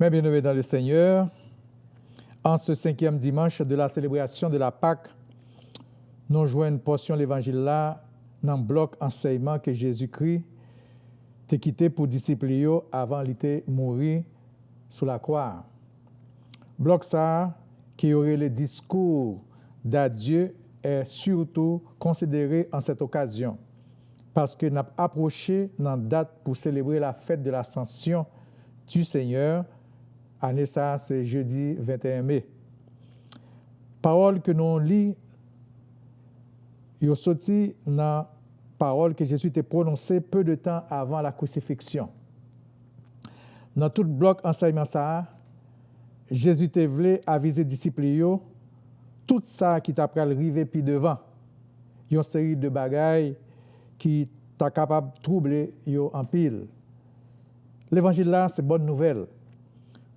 Mes bien-aimés dans le Seigneur, en ce 5e dimanche de la célébration de la Pâque, nous jouons une portion de l'Évangile là, dans le bloc enseignement que Jésus-Christ t'a quitté pour disciples avant de mourir sur la croix. Bloc ça, qui aurait le discours d'adieu, est surtout considéré en cette occasion, parce que nous avons approché dans date pour célébrer la fête de l'Ascension du Seigneur. Année ça, c'est jeudi 21 mai. Parole que nous lisons, il est sorti dans la parole que Jésus a prononcée peu de temps avant la crucifixion. Dans tout bloc enseignement ça, Jésus a voulu aviser les disciples tout ça qui t'a arrivé puis devant. Il y a une série de bagailles qui t'a capable de troubler en pile. L'évangile là, c'est bonne nouvelle.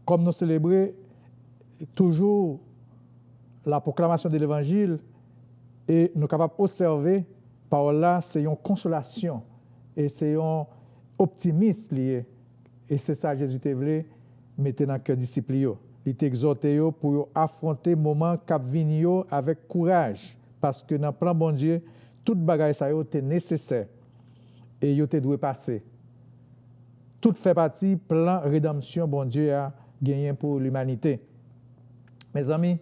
Comme nous célébrons toujours la proclamation de l'évangile et nous sommes capables d'observer, par là, c'est une consolation et c'est un optimisme lié. Et c'est ça que Jésus te voulu mettre dans le cœur des disciples. Il t'a exhorté pour affronter le moment qui vient avec courage. Parce que dans le plan bon Dieu, toute bagaille ça est nécessaire et il doit passer. Tout fait partie du plan de rédemption bon Dieu a gagné pour l'humanité. Mes amis,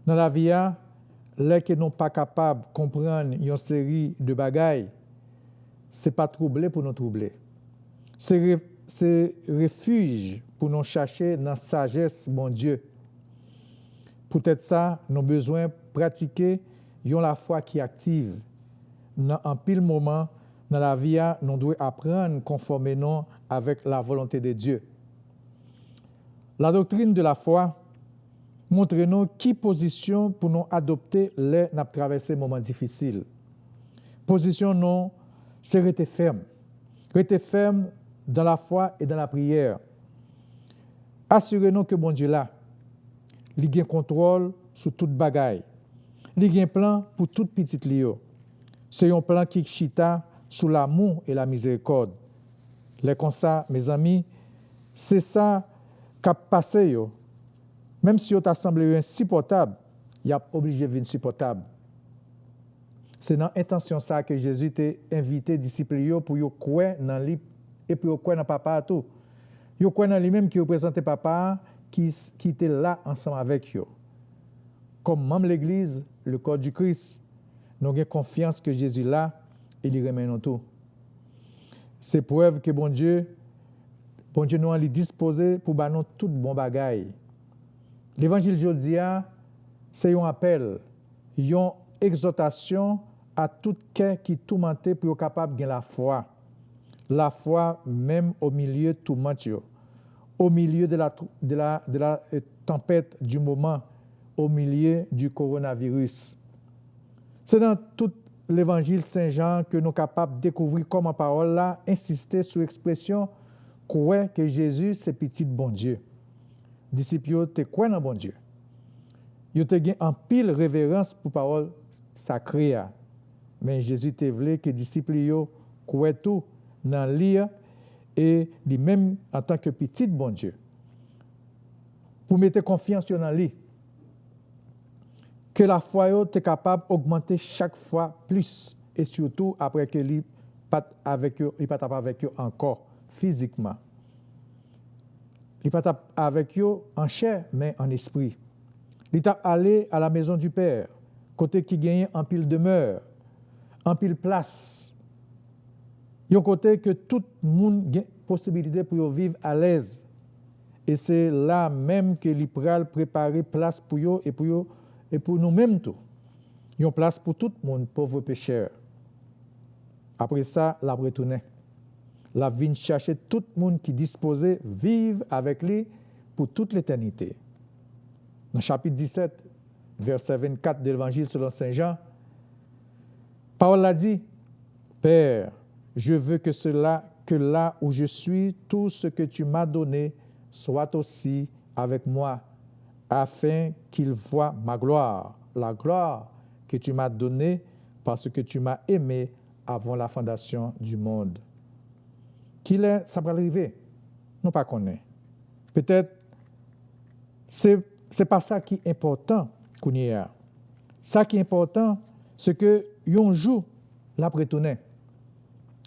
dans la vie, les qui n'ont pas capable de comprendre une série de bagailles, ce n'est pas troubler pour nous troubler. C'est refuge pour nous chercher dans la sagesse, mon Dieu. Peut-être ça, nous avons besoin de pratiquer la foi qui est active. En pile moment, dans la vie, nous devons apprendre conformément avec la volonté de Dieu. La doctrine de la foi montre-nous qui position pour nous adopter les nous traverser moments difficiles. Position non, c'est rester ferme. Rester ferme dans la foi et dans la prière. Assurez-nous que bon Dieu là, il a contrôle sur toute bagaille. Il a un plan pour toute petite lio. C'est un plan qui chita sous l'amour et la miséricorde. Les comme ça, mes amis, c'est ça qu'a passé yo. Même si on t'a semblé insupportable, il a obligé de venir supportable. C'est dans l'intention ça que Jésus t'a invité les disciples pour y croire dans lui et pour y croire dans papa tout. Y croire dans lui-même qui représente papa qui était là ensemble avec eux. Comme membre de l'Église, le corps du Christ, nous avons confiance que Jésus est là et il remet nous tout. C'est preuve que bon Dieu nous a disposé pour nous tout bon bagaille. L'évangile aujourd'hui, c'est un appel, une exhortation à tout cœur qui est tourmenté pour être capable de gagner la foi. La foi même au milieu de tout le au milieu de la tempête du moment, au milieu du coronavirus. C'est dans tout l'évangile Saint-Jean que nous sommes capables de découvrir comment parole là insister sur l'expression que Jésus c'est petit bon Dieu. Disciples te croient dans bon Dieu. Ils te gain en pile révérence pour parole sacrée. Mais Jésus te voulait que les disciples croient tout dans l'île et lui-même en tant que petit bon Dieu. Pour mettre confiance dans lui. Que la foi est capable d'augmenter chaque fois plus et surtout après que lui pas avec eux encore physiquement. Il n'est pas avec eux en chair, mais en esprit. Il est allé à la maison du Père, côté qui gagne en pile demeure, en pile place. Il y a un côté que tout le monde a possibilité pour vivre à l'aise. Et c'est là même que l'Ipral prépare place pour eux et pour nous-mêmes tout. Il y a une place pour tout le monde, pauvre pécheur. Après ça, la retourne. La vient chercher tout le monde qui est disposé à vivre avec lui pour toute l'éternité. Dans le chapitre 17, verset 24 de l'Évangile selon Saint Jean, Paul l'a dit, « Père, je veux que là où je suis, tout ce que tu m'as donné soit aussi avec moi, afin qu'il voie ma gloire, la gloire que tu m'as donnée parce que tu m'as aimé avant la fondation du monde. » Qu'il est, ça va arriver. Nous ne connaissons pas. Peut-être c'est pas ça qui est important qu'on y a. Ça qui est important, c'est que un jour la retourner.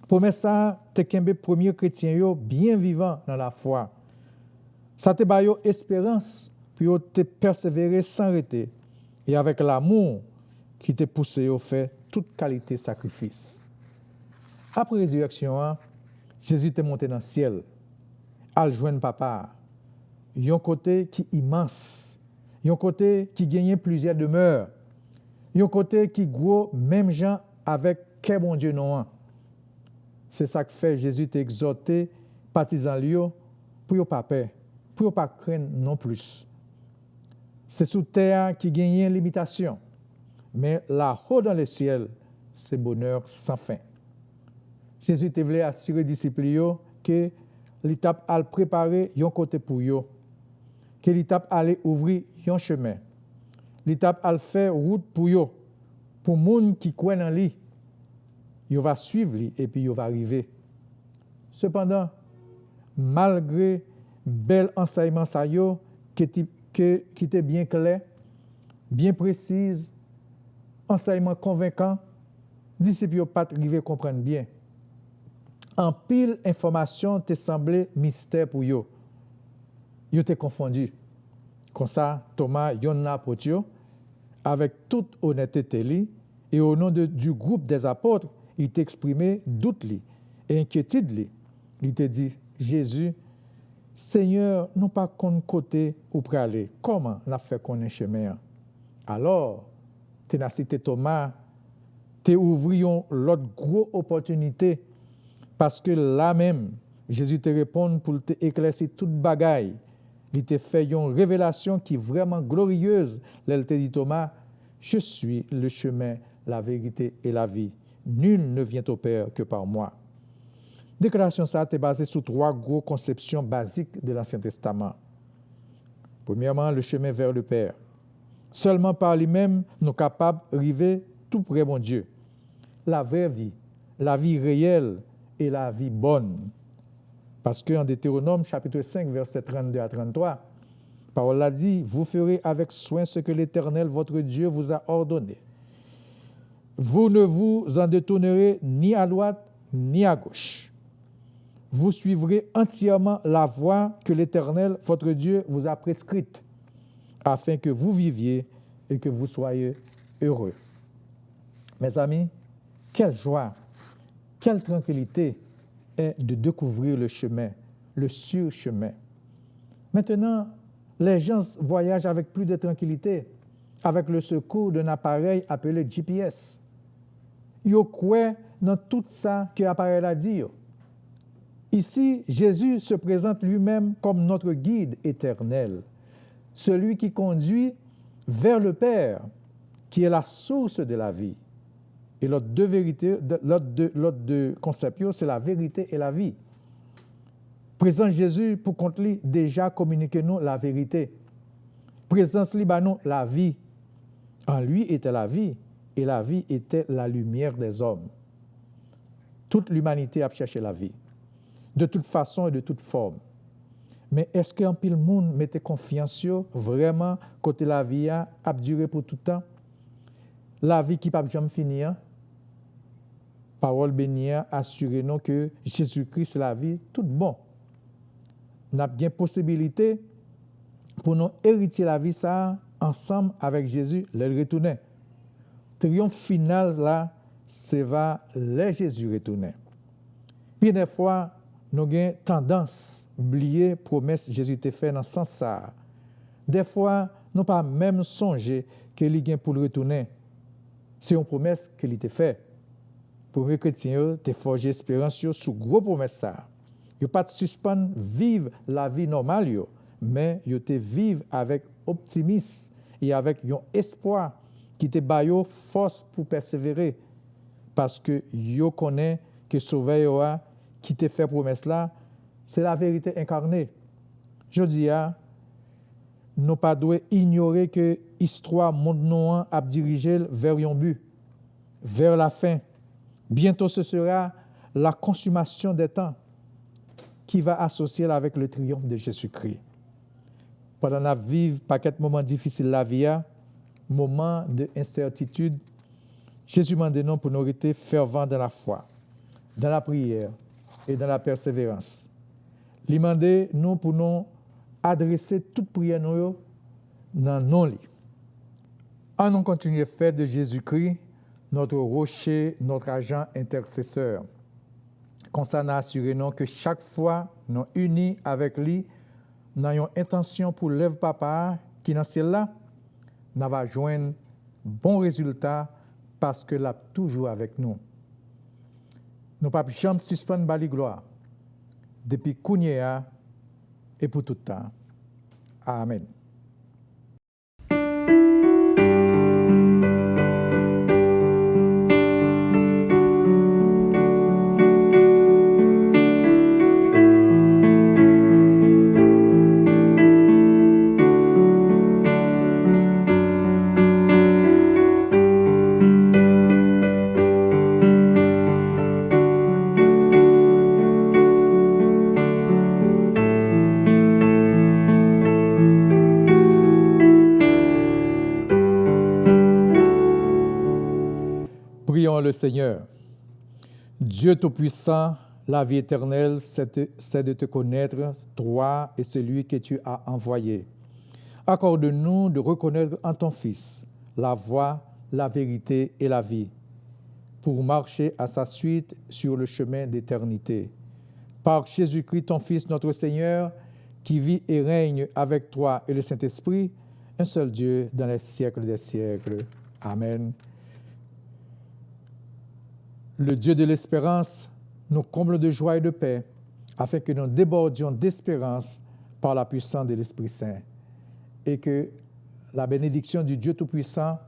Promesse ça te kembe premier chrétien yo bien vivant dans la foi. Ça te ba yo espérance pour te persévérer sans arrêter et avec l'amour qui te pousse à faire toute qualité sacrifice. Après résurrection, Jésus est monté dans le ciel, al joindre papa. Il y a un côté qui est immense, il y a un côté qui gagne plusieurs demeures, il y a un côté qui gros même gens avec quel bon Dieu non. C'est ça que fait Jésus t'exhorter partisans lui pour ne pas peur, pour ne pas craindre non plus. C'est sous terre qui gagne limitation, mais là-haut dans le ciel, c'est bonheur sans fin. Jésus te voulait assurer les disciples que l'étape à préparer un côté pour eux, que l'étape allait ouvrir un chemin, l'étape à faire route pour eux, pour les gens qui croient en lui. Il va suivre lui et puis il va arriver. Cependant, malgré bel enseignement ça qui était bien clair, bien précise, enseignement convaincant, disciples pas arrivé comprendre bien. En pile information te semblait mystère pour eux. Ils étaient confondus. Comme ça, Thomas yon apôtre avec toute honnêteté et au nom du groupe des apôtres, il t'exprimait doute et inquiétude. Il te dit, Jésus, Seigneur, non pas qu'on côté ou pour aller. Comment l'a fait qu'on ait chemin? Alors, ténacité Thomas, te ouvrions l'autre grosse opportunité parce que là même, Jésus te répond pour te éclaircir toute bagaille. Il te fait une révélation qui est vraiment glorieuse. Il te dit Thomas, je suis le chemin, la vérité et la vie. Nul ne vient au Père que par moi. Déclaration ça est basée sur 3 grosses conceptions basiques de l'Ancien Testament. Premièrement, le chemin vers le Père. Seulement par lui-même, nous sommes capables d'arriver tout près de mon Dieu. La vraie vie, la vie réelle et la vie bonne. Parce qu'en Deutéronome, chapitre 5, versets 32 à 33, la parole a dit, vous ferez avec soin ce que l'Éternel, votre Dieu, vous a ordonné. Vous ne vous en détournerez ni à droite ni à gauche. Vous suivrez entièrement la voie que l'Éternel, votre Dieu, vous a prescrite, afin que vous viviez et que vous soyez heureux. Mes amis, quelle joie, quelle tranquillité est de découvrir le chemin, le sur-chemin. Maintenant, les gens voyagent avec plus de tranquillité, avec le secours d'un appareil appelé GPS. Ils croient dans tout ça que l'appareil a dit. Ici, Jésus se présente lui-même comme notre guide éternel, celui qui conduit vers le Père, qui est la source de la vie. Et l'autre deux concepts, c'est la vérité et la vie. Présence Jésus, pour qu'on lit, déjà communiquer nous la vérité. Présence nous la vie. En lui était la vie, et la vie était la lumière des hommes. Toute l'humanité a cherché la vie, de toute façon et de toute forme. Mais est-ce qu'un pile monde mettait confiance vraiment côté la vie a duré pour tout le temps? La vie qui ne peut jamais finir. Parole bénie assurez nous que Jésus-Christ c'est la vie toute bon. Nous avons bien possibilité pour nous hériter la vie ça ensemble avec Jésus le retourner. Triomphe final là, c'est va les Jésus retourner. Puis des fois nous avons tendance à oublier la promesse que Jésus t'a fait dans ce sens ça. Des fois, nous pas même songer que il vient pour le retourner. C'est une promesse qu'il t'a fait. Pour les chrétiens, tu forgé espérance sur gros promesse ça. Yo pas de suspendre vivre la vie normale yo, mais yo te vivre avec optimisme et avec un espoir qui te baille force pour persévérer parce que yo connaît que sauveur qui te fait promesse là, c'est la vérité incarnée. Je dis nous pas doit ignorer que l'histoire monde noir a dirigé vers un but, vers la fin. Bientôt ce sera la consommation des temps qui va associer avec le triomphe de Jésus-Christ. pendant la vivre paquet de moments difficiles la vie, moments d'incertitude, Jésus demande nous pour nous rester fervents dans la foi, dans la prière et dans la persévérance. Il demande nous pour nous adresser toute prière nous dans nos lits. En nous continuer à faire de Jésus-Christ notre rocher, notre agent intercesseur. Comme ça, nous assurons que chaque fois nous unis avec lui, nous avons intention pour lève papa qui dans ciel là, nous va joindre bon résultat parce que là toujours avec nous. Nous pas jamais suspendre bali gloire depuis Kounia et pour tout temps. Amen. Prions le Seigneur. Dieu Tout-Puissant, la vie éternelle, c'est de te connaître, toi et celui que tu as envoyé. Accorde-nous de reconnaître en ton Fils la voie, la vérité et la vie, pour marcher à sa suite sur le chemin d'éternité. Par Jésus-Christ, ton Fils, notre Seigneur, qui vit et règne avec toi et le Saint-Esprit, un seul Dieu dans les siècles des siècles. Amen. Le Dieu de l'espérance nous comble de joie et de paix, afin que nous débordions d'espérance par la puissance de l'Esprit Saint, et que la bénédiction du Dieu Tout-Puissant,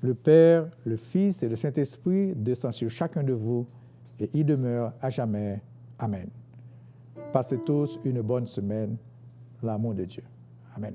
le Père, le Fils et le Saint-Esprit descend sur chacun de vous et y demeure à jamais. Amen. Passez tous une bonne semaine. L'amour de Dieu. Amen.